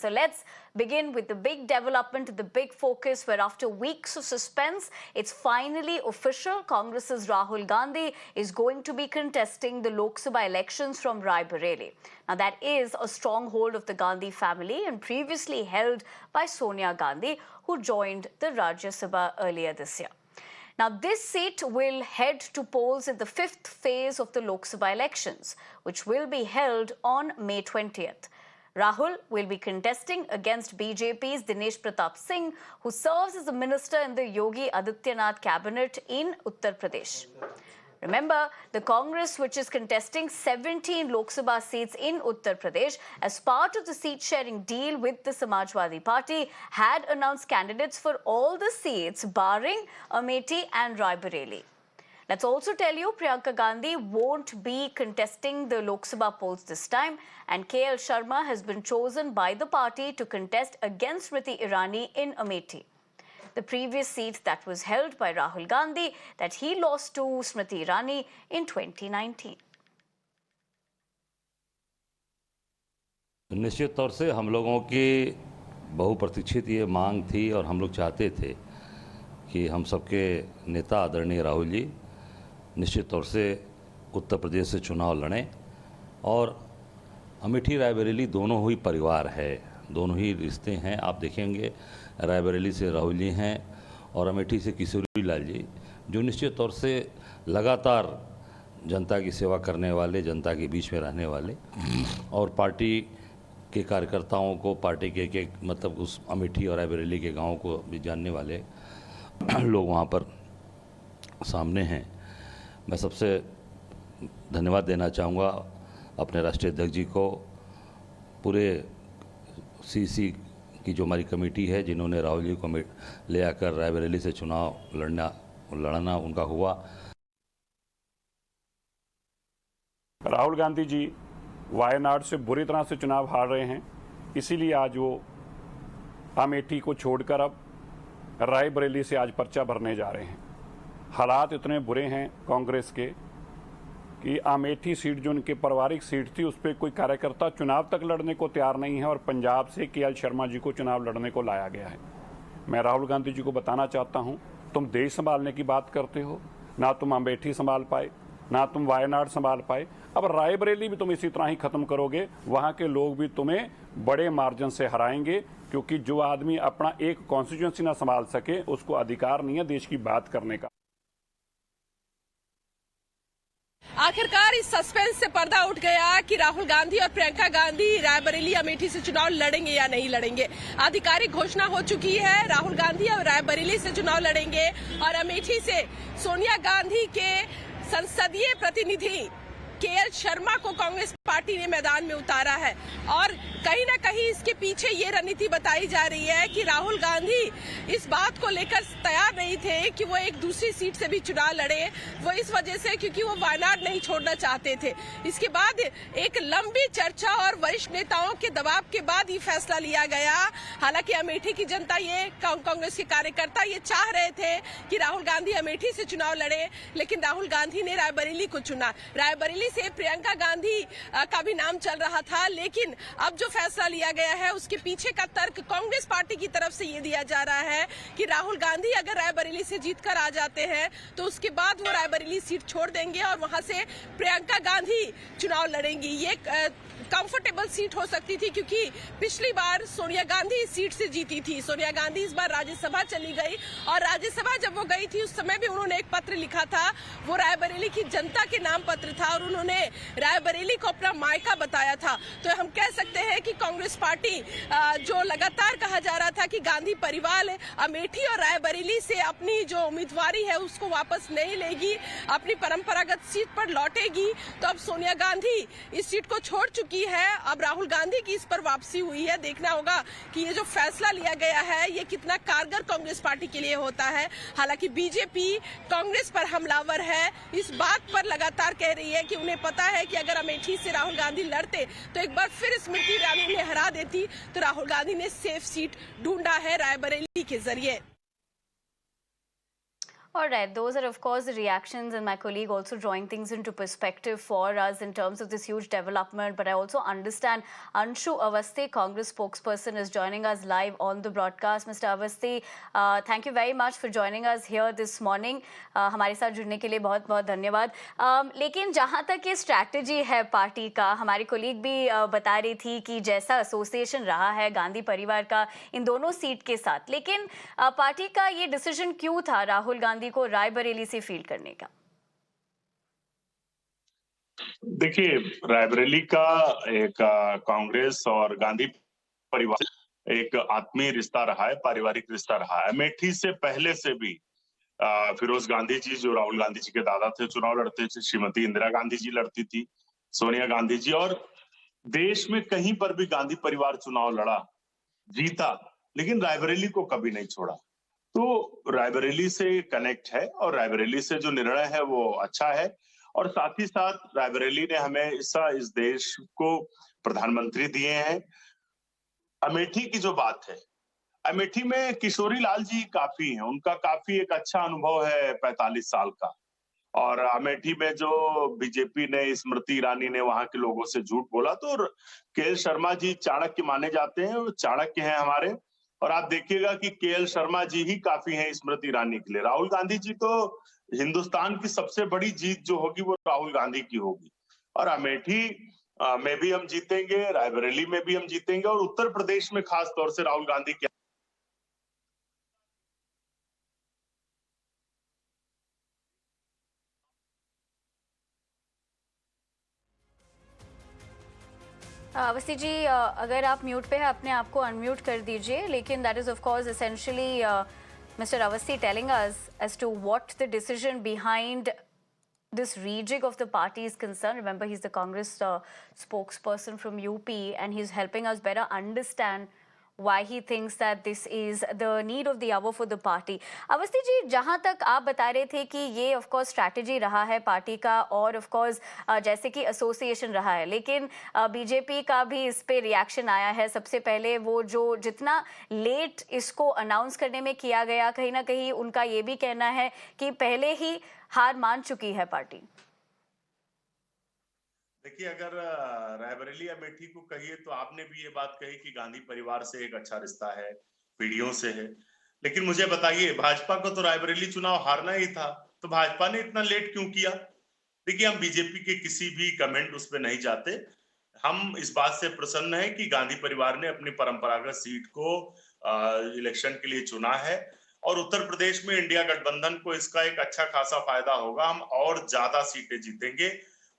So let's begin with the big development, the big focus, where after weeks of suspense, it's finally official. Congress's Rahul Gandhi is going to be contesting the Lok Sabha elections from Rai Bareli. Now, that is a stronghold of the Gandhi family and previously held by Sonia Gandhi, who joined the Rajya Sabha earlier this year. Now, this seat will head to polls in the fifth phase of the Lok Sabha elections, which will be held on May 20th. Rahul will be contesting against BJP's Dinesh Pratap Singh, who serves as a minister in the Yogi Adityanath cabinet in Uttar Pradesh. Remember, the Congress, which is contesting 17 Lok Sabha seats in Uttar Pradesh as part of the seat-sharing deal with the Samajwadi Party, had announced candidates for all the seats barring Amethi and Rai Bareli. Let's also tell you, Priyanka Gandhi won't be contesting the Lok Sabha polls this time, and KL Sharma has been chosen by the party to contest against Smriti Irani in Amethi, the previous seat that was held by Rahul Gandhi that he lost to Smriti Irani in 2019. निश्चित तौर से हम लोगों की बहुप्रतीक्षित ये मांग थी और हम लोग चाहते थे कि हम सबके नेता आदरणीय राहुल जी निश्चित तौर से उत्तर प्रदेश से चुनाव लड़ें। और अमेठी रायबरेली दोनों ही परिवार है, दोनों ही रिश्ते हैं। आप देखेंगे रायबरेली से राहुल जी हैं और अमेठी से किशोरी लाल जी, जो निश्चित तौर से लगातार जनता की सेवा करने वाले, जनता के बीच में रहने वाले और पार्टी के कार्यकर्ताओं को, पार्टी के एक मतलब उस अमेठी और रायबरेली के गाँव को भी जानने वाले लोग वहाँ पर सामने हैं। मैं सबसे धन्यवाद देना चाहूँगा अपने राष्ट्रीय अध्यक्ष जी को, पूरे सीसी की जो हमारी कमेटी है, जिन्होंने राहुल जी को ले आकर रायबरेली से चुनाव लड़ना उनका हुआ। राहुल गांधी जी वायनाड से बुरी तरह से चुनाव हार रहे हैं, इसीलिए आज वो अमेठी को छोड़कर अब रायबरेली से आज पर्चा भरने जा रहे हैं। हालात इतने बुरे हैं कांग्रेस के कि अमेठी सीट जो उनकी पारिवारिक सीट थी, उस पर कोई कार्यकर्ता चुनाव तक लड़ने को तैयार नहीं है और पंजाब से केएल शर्मा जी को चुनाव लड़ने को लाया गया है। मैं राहुल गांधी जी को बताना चाहता हूं, तुम देश संभालने की बात करते हो, ना तुम अमेठी संभाल पाए, ना तुम वायनाड संभाल पाए, अब रायबरेली भी तुम इसी तरह ही खत्म करोगे। वहां के लोग भी तुम्हें बड़े मार्जिन से हराएंगे, क्योंकि जो आदमी अपना एक कॉन्स्टिट्यूएंसी ना संभाल सके, उसको अधिकार नहीं है देश की बात करने का। आखिरकार इस सस्पेंस से पर्दा उठ गया कि राहुल गांधी और प्रियंका गांधी रायबरेली अमेठी से चुनाव लड़ेंगे या नहीं लड़ेंगे। आधिकारिक घोषणा हो चुकी है, राहुल गांधी और रायबरेली से चुनाव लड़ेंगे और अमेठी से सोनिया गांधी के संसदीय प्रतिनिधि केएल शर्मा को कांग्रेस पार्टी ने मैदान में उतारा है। और कहीं ना कहीं इसके पीछे ये रणनीति बताई जा रही है कि राहुल गांधी इस बात को लेकर तैयार नहीं थे कि वो एक दूसरी सीट से भी चुनाव लड़े, वो इस वजह से क्योंकि वो वायनाड नहीं छोड़ना चाहते थे। इसके बाद एक लंबी चर्चा और वरिष्ठ नेताओं के दबाव के बाद ये फैसला लिया गया। हालांकि अमेठी की जनता, ये कांग्रेस के कार्यकर्ता ये चाह रहे थे कि राहुल गांधी अमेठी से चुनाव लड़े, लेकिन राहुल गांधी ने रायबरेली को चुना। रायबरेली से प्रियंका गांधी का भी नाम चल रहा था, लेकिन अब जो फैसला लिया गया है उसके पीछे का तर्क कांग्रेस पार्टी की तरफ से ये दिया जा रहा है कि राहुल गांधी अगर रायबरेली से जीतकर आ जाते हैं तो उसके बाद वो रायबरेली सीट छोड़ देंगे और वहां से प्रियंका गांधी चुनाव लड़ेंगी। ये कंफर्टेबल सीट हो सकती थी, क्योंकि पिछली बार सोनिया गांधी इस सीट से जीती थी। सोनिया गांधी इस बार राज्यसभा चली गई और राज्यसभा जब वो गई थी उस समय भी उन्होंने एक पत्र लिखा था, वो रायबरेली की जनता के नाम पत्र था और उन्होंने रायबरेली को अपना मायका बताया था। तो हम कह सकते हैं कि कांग्रेस पार्टी जो लगातार कहा जा रहा था कि गांधी परिवार अमेठी और रायबरेली से अपनी जो उम्मीदवारी है उसको वापस नहीं लेगी, अपनी परंपरागत सीट पर लौटेगी, तो अब सोनिया गांधी इस सीट को छोड़ चुकी है। अब राहुल गांधी की इस पर वापसी हुई है। देखना होगा कि ये जो फैसला लिया गया है ये कितना कारगर कांग्रेस पार्टी के लिए होता है। हालांकि बीजेपी कांग्रेस पर हमलावर है, इस बात पर लगातार कह रही है कि उन्हें पता है कि अगर अमेठी से राहुल गांधी लड़ते तो एक बार फिर स्मृति ईरानी उन्हें हरा देती, तो राहुल गांधी ने सेफ सीट ढूंढा है रायबरेली के जरिए। All right, those are of course the reactions, and my colleague also drawing things into perspective for us in terms of this huge development. But I also understand Anshu Awasthi, Congress spokesperson, is joining us live on the broadcast. Mr. Awasthi, thank you very much for joining us here this morning. हमारे साथ जुड़ने के लिए बहुत बहुत धन्यवाद. लेकिन जहाँ तक ये स्ट्रैटेजी है पार्टी का, हमारी कोलीग भी बता रही थी कि जैसा एसोसिएशन रहा है गांधी परिवार का इन दोनों सीट के साथ, लेकिन पार्टी का ये डिसीजन क्यों था राहुल गांधी को रायबरेली से फील्ड करने का? देखिए, रायबरेली का एक कांग्रेस और गांधी परिवार एक आत्मीय रिश्ता रहा है, पारिवारिक रिश्ता रहा है। अमेठी से पहले से भी फिरोज गांधी जी, जो राहुल गांधी जी के दादा थे, चुनाव लड़ते थे। श्रीमती इंदिरा गांधी जी लड़ती थी, सोनिया गांधी जी, और देश में कहीं पर भी गांधी परिवार चुनाव लड़ा, जीता, लेकिन रायबरेली को कभी नहीं छोड़ा। तो रायबरेली से कनेक्ट है और रायबरेली से जो निर्णय है वो अच्छा है। और साथ ही साथ रायबरेली ने हमेशा इस देश को प्रधानमंत्री दिए हैं। अमेठी की जो बात है, अमेठी में किशोरी लाल जी काफी हैं, उनका काफी एक अच्छा अनुभव है 45 साल का। और अमेठी में जो बीजेपी ने, स्मृति ईरानी ने वहां के लोगों से झूठ बोला, तो के.एल. शर्मा जी चाणक्य माने जाते हैं, वो चाणक्य हैं हमारे। और आप देखिएगा कि के.एल. शर्मा जी ही काफी हैं स्मृति ईरानी के लिए। राहुल गांधी जी तो हिंदुस्तान की सबसे बड़ी जीत जो होगी वो राहुल गांधी की होगी। और अमेठी में भी हम जीतेंगे, रायबरेली में भी हम जीतेंगे, और उत्तर प्रदेश में खास तौर से राहुल गांधी के अवस्थी जी, अगर आप म्यूट पे हैं अपने आप को अनम्यूट कर दीजिए. लेकिन that is of course essentially Mr. Awasthi telling us as to what the decision behind this rejig of the party is concerned. Remember, he's the Congress spokesperson from UP, and he's helping us better understand why he thinks that this is the need of the hour for the party. Awasthi ji, जहाँ तक आप बता रहे थे कि ये of course strategy रहा है पार्टी का, और ऑफ कोर्स जैसे कि एसोसिएशन रहा है, लेकिन बीजेपी का भी इस पे रिएक्शन आया है. सबसे पहले वो जो जितना लेट इसको अनाउंस करने में किया गया, कहीं ना कहीं उनका ये भी कहना है कि पहले ही हार मान चुकी है पार्टी. देखिए, अगर रायबरेली अमेठी को कहिए तो आपने भी ये बात कही कि गांधी परिवार से एक अच्छा रिश्ता है, पीढ़ियों से है। लेकिन मुझे बताइए, भाजपा को तो रायबरेली चुनाव हारना ही था, तो भाजपा ने इतना लेट क्यों किया? देखिए, हम बीजेपी के किसी भी कमेंट उस पर नहीं जाते। हम इस बात से प्रसन्न हैं कि गांधी परिवार ने अपनी परंपरागत सीट को इलेक्शन के लिए चुना है, और उत्तर प्रदेश में इंडिया गठबंधन को इसका एक अच्छा खासा फायदा होगा। हम और ज्यादा सीटें जीतेंगे।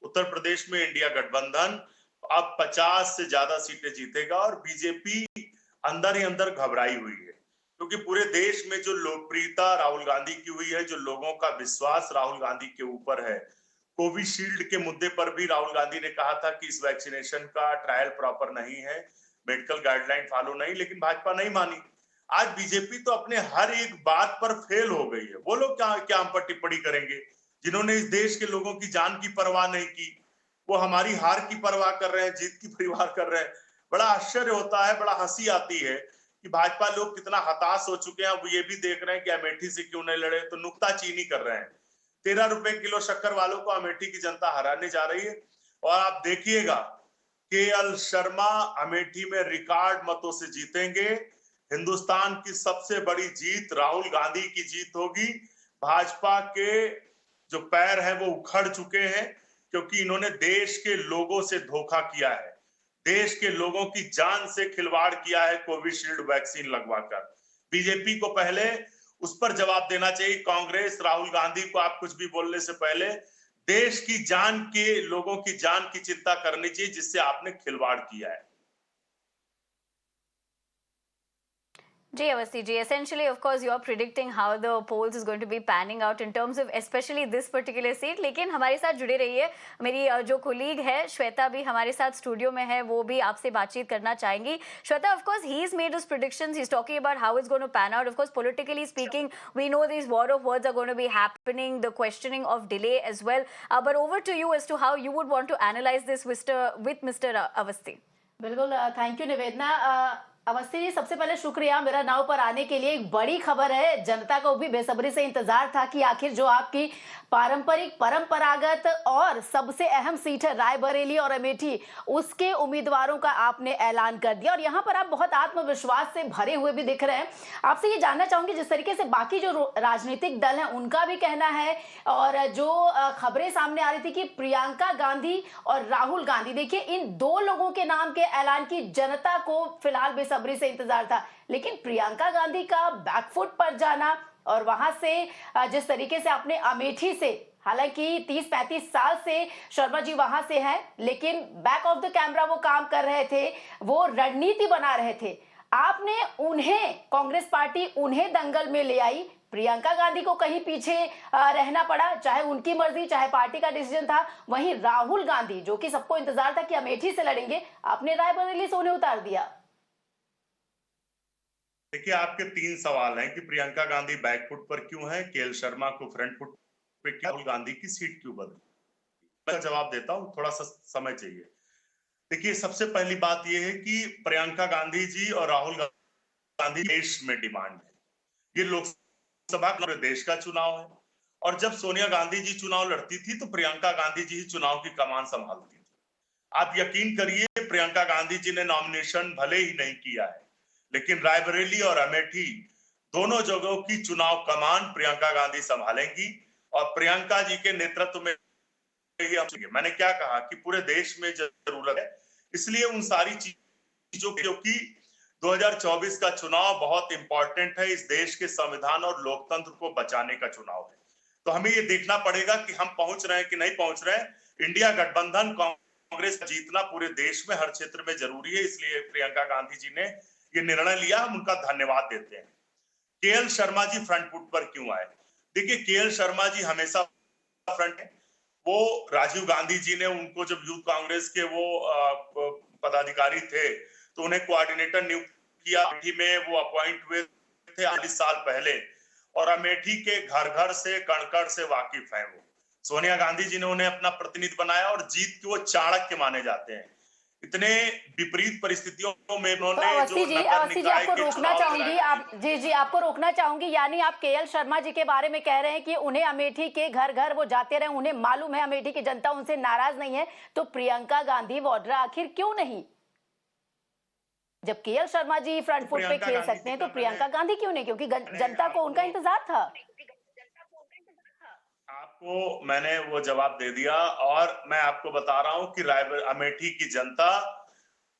उत्तर प्रदेश में इंडिया गठबंधन अब 50 से ज्यादा सीटें जीतेगा, और बीजेपी अंदर ही अंदर घबराई हुई है, क्योंकि पूरे देश में जो लोकप्रियता राहुल गांधी की हुई है, जो लोगों का विश्वास राहुल गांधी के ऊपर है। कोविशील्ड के मुद्दे पर भी राहुल गांधी ने कहा था कि इस वैक्सीनेशन का ट्रायल प्रॉपर नहीं है, मेडिकल गाइडलाइन फॉलो नहीं, लेकिन भाजपा नहीं मानी। आज बीजेपी तो अपने हर एक बात पर फेल हो गई है। वो लोग क्या हम पर टिप्पणी करेंगे, जिन्होंने इस देश के लोगों की जान की परवाह नहीं की? वो हमारी हार की परवाह कर रहे हैं, जीत की परवाह कर रहे हैं। बड़ा आश्चर्य होता है, बड़ा हंसी आती है कि भाजपा लोग कितना हताश हो चुके हैं। अब ये भी देख रहे हैं कि अमेठी से क्यों नहीं लड़े, तो नुक्ताचीनी कर रहे हैं। 13 रुपए किलो शक्कर वालों को अमेठी की जनता हराने जा रही है। और आप देखिएगा, के.एल. शर्मा अमेठी में रिकॉर्ड मतों से जीतेंगे। हिंदुस्तान की सबसे बड़ी जीत राहुल गांधी की जीत होगी। भाजपा के जो पैर हैं वो उखड़ चुके हैं, क्योंकि इन्होंने देश के लोगों से धोखा किया है, देश के लोगों की जान से खिलवाड़ किया है कोविशील्ड वैक्सीन लगवाकर। बीजेपी को पहले उस पर जवाब देना चाहिए। कांग्रेस, राहुल गांधी को आप कुछ भी बोलने से पहले देश की जान के, लोगों की जान की चिंता करनी चाहिए, जिससे आपने खिलवाड़ किया है। जी Awasthi ji, essentially of course you are predicting how the polls is going to be panning out in terms of especially this particular seat. लेकिन हमारे साथ जुड़े रहिए, मेरी जो कोलीग है श्वेता भी हमारे साथ स्टूडियो में है, वो भी आपसे बातचीत करना चाहेंगी. Shweta, of course he's made his predictions, he's talking about how it's going to pan out. Of course politically speaking, we know these war of words are going to be happening, the questioning of delay as well. But over to you as to how you would want to analyze this with Mr. Awasthi. बिल्कुल, thank you निवेदना. Awasthi ji, सबसे पहले शुक्रिया मेरा नाव पर आने के लिए। एक बड़ी खबर है, जनता को भी बेसब्री से इंतजार था कि आखिर जो आपकी पारंपरिक परंपरागत और सबसे अहम सीट है रायबरेली और अमेठी, उसके उम्मीदवारों का आपने ऐलान कर दिया और यहाँ पर आप बहुत आत्मविश्वास से भरे हुए भी दिख रहे हैं। आपसे ये जानना चाहूंगी, जिस तरीके से बाकी जो राजनीतिक दल हैं उनका भी कहना है और जो खबरें सामने आ रही थी कि प्रियंका गांधी और राहुल गांधी, देखिए इन दो लोगों के नाम के ऐलान की जनता को फिलहाल बेसब्री से इंतजार था, लेकिन प्रियंका गांधी का बैकफुट पर जाना और वहां से जिस तरीके से आपने अमेठी से, हालांकि 30-35 साल से शर्मा जी वहां से हैं, लेकिन बैक ऑफ द कैमरा वो काम कर रहे थे, वो रणनीति बना रहे थे। आपने उन्हें, कांग्रेस पार्टी उन्हें दंगल में ले आई, प्रियंका गांधी को कहीं पीछे रहना पड़ा, चाहे उनकी मर्जी चाहे पार्टी का डिसीजन था। वहीं राहुल गांधी, जो कि सबको इंतजार था कि अमेठी से लड़ेंगे, आपने रायबरेली से उन्हें उतार दिया। देखिए, आपके 3 सवाल हैं कि प्रियंका गांधी बैकफुट पर क्यों है, केएल शर्मा को फ्रंट फुट पे क्यों, राहुल गांधी की सीट क्यों बदली। मैं जवाब देता हूं, थोड़ा सा समय चाहिए। देखिए, सबसे पहली बात यह है कि प्रियंका गांधी जी और राहुल गांधी देश में डिमांड है। ये लोकसभा पूरे देश का चुनाव है और जब सोनिया गांधी जी चुनाव लड़ती थी तो प्रियंका गांधी जी ही चुनाव की कमान संभालती थी। आप यकीन करिए, प्रियंका गांधी जी ने नॉमिनेशन भले ही नहीं किया है, लेकिन रायबरेली और अमेठी दोनों जगहों की चुनाव कमान प्रियंका गांधी संभालेंगी और प्रियंका जी के नेतृत्व में ही हम, मैंने क्या कहा कि पूरे देश में जरूरत है, इसलिए उन सारी चीजों की, जो कि 2024 का चुनाव बहुत इंपॉर्टेंट है, इस देश के संविधान और लोकतंत्र को बचाने का चुनाव है। तो हमें ये देखना पड़ेगा कि हम पहुंच रहे हैं कि नहीं पहुंच रहे हैं। इंडिया गठबंधन, कांग्रेस जीतना पूरे देश में हर क्षेत्र में जरूरी है, इसलिए प्रियंका गांधी जी ने ये निर्णय लिया, हम उनका धन्यवाद देते हैं। KL Sharma ji front foot पर क्यों आए? देखिए, केएल शर्मा जी हमेशा फ्रंट है। वो राजीव गांधी जी ने उनको, जब यूथ कांग्रेस के वो पदाधिकारी थे तो उन्हें कोऑर्डिनेटर नियुक्त किया। अमेठी में वो अपॉइंट हुए थे 40 साल पहले और अमेठी के घर घर से, कण कण से वाकिफ है वो। सोनिया गांधी जी ने उन्हें अपना प्रतिनिधि बनाया और जीत के वो चाणक्य माने जाते हैं। इतने विपरीत परिस्थितियों में उन्होंने अवस्थी जी आपको रोकना चाहूंगी, आपको रोकना चाहूंगी। यानी आप केएल शर्मा जी के बारे में कह रहे हैं कि उन्हें अमेठी के घर घर वो जाते रहे, उन्हें मालूम है अमेठी की जनता उनसे नाराज नहीं है, तो प्रियंका गांधी वाड्रा आखिर क्यों नहीं? जब KL Sharma ji front foot पे खेल सकते हैं तो प्रियंका गांधी क्यों नहीं? क्योंकि जनता को उनका इंतजार था। आपको मैंने वो जवाब दे दिया और मैं आपको बता रहा हूं कि अमेठी की जनता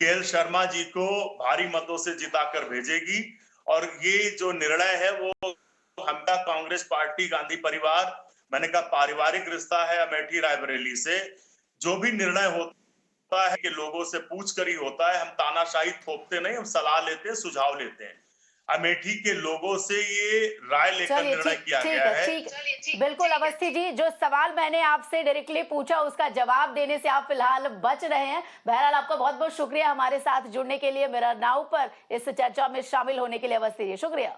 केएल शर्मा जी को भारी मतों से जिताकर भेजेगी और ये जो निर्णय है वो हमका कांग्रेस पार्टी, गांधी परिवार, मैंने कहा पारिवारिक रिश्ता है अमेठी रायबरेली से। जो भी निर्णय होता है कि लोगों से पूछ कर ही होता है, हम तानाशाही थोपते नहीं, हम सलाह लेते हैं, सुझाव लेते हैं। अमेठी के लोगों से ये राय लेकर निर्णय किया गया है। बिल्कुल अवस्थी जी, जो सवाल मैंने आपसे डायरेक्टली पूछा उसका जवाब देने से आप फिलहाल बच रहे हैं। बहरहाल आपका बहुत बहुत शुक्रिया हमारे साथ जुड़ने के लिए, मेरा नाव पर इस चर्चा में शामिल होने के लिए। अवस्थी जी, शुक्रिया।